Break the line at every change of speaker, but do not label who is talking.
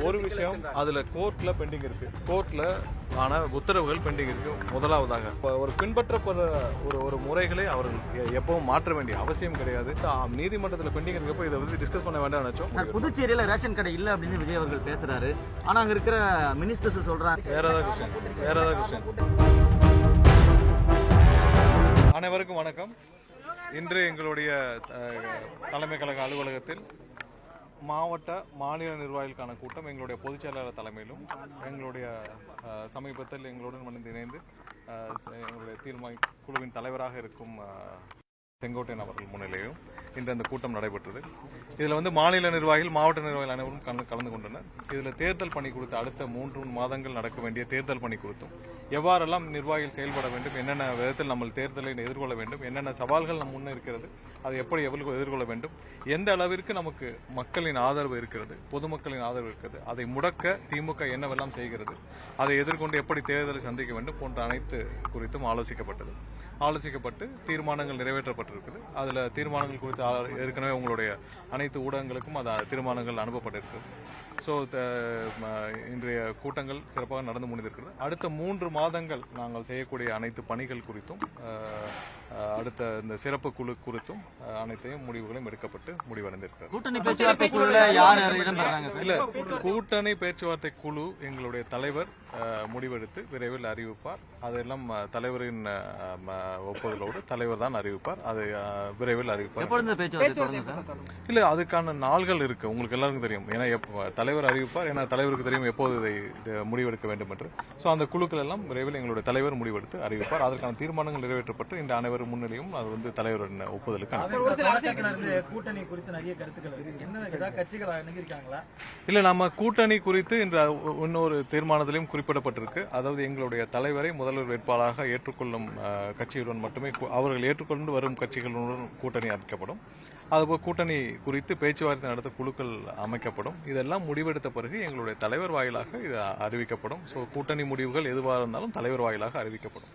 ஒரு விஷயம் அதுல கோர்ட்ல பெண்டிங் இருக்கு. கோர்ட்ல ஆன உத்தரவுகள் பெண்டிங் இருக்கு. முதலாவதாக ஒரு பின்பற்றப்படுற ஒரு முறைகளை அவர்கள் எப்பவும் மாற்ற வேண்டிய அவசியம் கிடையாது. நீதிமன்றத்தில் பெண்டிங் இருக்கப்போ இதை வந்து டிஸ்கஸ் பண்ண வேண்டாம் நினைச்சோம்.
புதுச்சேரியில ரேஷன் கடை இல்ல அப்படின்னு விஜய் அவர்கள் பேசுறாரு. ஆனா அங்க இருக்கிற மினிஸ்டர்ஸ் சொல்றாங்க
வேற ஏதாவது விஷயம். அனைவருக்கும் வணக்கம். இன்று எங்களுடைய தலைமை கழக அலுவலகத்தில் மாவட்ட மாநில நிர்வாகிகளுக்கான கூட்டம் எங்களுடைய பொதுச் செயலாளர் தலைமையிலும் எங்களுடைய சமீபத்தில் எங்களுடன் வந்து இணைந்து எங்களுடைய தீர்மான குழுவின் தலைவராக இருக்கும் செங்கோட்டையன் அவர்கள் முன்னிலையும் இன்று அந்த கூட்டம் நடைபெற்றது. இதில் வந்து மாநில நிர்வாகிகள் மாவட்ட நிர்வாகிகள் அனைவரும் கலந்து கொண்டனர். இதில் தேர்தல் பணி குறித்து அடுத்த 3 மாதங்கள் நடக்க வேண்டிய தேர்தல் பணி குறித்தும் எவ்வாறெல்லாம் நிர்வாகிகள் செயல்பட வேண்டும், என்னென்ன விதத்தில் நம்ம தேர்தலை எதிர்கொள்ள வேண்டும், என்னென்ன சவால்கள் நம் முன்னே இருக்கிறது, அதை எப்படி எதிர்கொள்ள வேண்டும், எந்த அளவிற்கு நமக்கு மக்களின் ஆதரவு இருக்கிறது, பொதுமக்களின் ஆதரவு இருக்கிறது, அதை முடக்க திமுக என்னவெல்லாம் செய்கிறது, அதை எதிர்கொண்டு எப்படி தேர்தலை சந்திக்க வேண்டும் போன்ற அனைத்து குறித்தும் ஆலோசிக்கப்பட்டு தீர்மானங்கள் நிறைவேற்றப்பட்டிருக்குது. அதில் தீர்மானங்கள் குறித்து ஏற்கனவே உங்களுடைய அனைத்து ஊடகங்களுக்கும் அந்த தீர்மானங்கள் அனுப்பப்பட்டிருக்கிறது. ஸோ இன்றைய கூட்டங்கள் சிறப்பாக நடந்து முடிந்திருக்கிறது. அடுத்த 3 மாதங்கள் நாங்கள் செய்யக்கூடிய அனைத்து பணிகள் குறித்தும் அடுத்த இந்த சிறப்பு குழு குறித்தும் அனைத்தையும் முடிவுகளையும் எடுக்கப்பட்டு முடிவடைந்திருக்கிறது.
கூட்டணி பேச்சுவார்த்தை குழுல யார் இடம்பெறாங்க?
இல்ல, கூட்டணி பேச்சுவார்த்தை குழு எங்களுடைய தலைவர் முடிவெடுத்து விரைவில் அறிவிப்பார். அதெல்லாம் தலைவரின் ஒப்புதலோடு தலைவர் தான் அறிவிப்பார். அதை விரைவில் அறிவிப்பார். இல்ல, அதுக்கான நாள்கள் இருக்கு. உங்களுக்கு எல்லாருக்கும் தெரியும். ஏன்னா தலைவர் அறிவிப்பார். ஏன்னா தலைவருக்கு தெரியும் எப்போது இதை முடிவெடுக்க வேண்டும் என்று. சோ அந்த குழுக்கள் எல்லாம் விரைவில் எங்களுடைய தலைவர் முடிவெடுத்து அறிவிப்பார். அதற்கான தீர்மானங்கள் நிறைவேற்றப்பட்டு இந்த அனைவர் முன்னிலையும் அது வந்து தலைவரின் ஒப்புதலுக்கு
கூட்டணி குறித்து நிறைய கருத்துக்கள்
இல்ல, நம்ம கூட்டணி குறித்து இன்று இன்னொரு தீர்மானத்திலையும் குறிப்பிடப்பட்டிருக்கு. அதாவது எங்களுடைய தலைவரை முதல்வர் வேட்பாளராக ஏற்றுக்கொள்ளும் கட்சிகளுடன் மட்டுமே அவர்கள் ஏற்றுக்கொண்டு வரும் கட்சிகளுடன் கூட்டணி அமைக்கப்படும். அதுபோல் கூட்டணி குறித்து பேச்சுவார்த்தை நடத்த குழுக்கள் அமைக்கப்படும். இதெல்லாம் முடிவெடுத்த பிறகு எங்களுடைய தலைவர் வாயிலாக இது அறிவிக்கப்படும். ஸோ கூட்டணி முடிவுகள் எதுவாக இருந்தாலும் தலைவர் வாயிலாக அறிவிக்கப்படும்.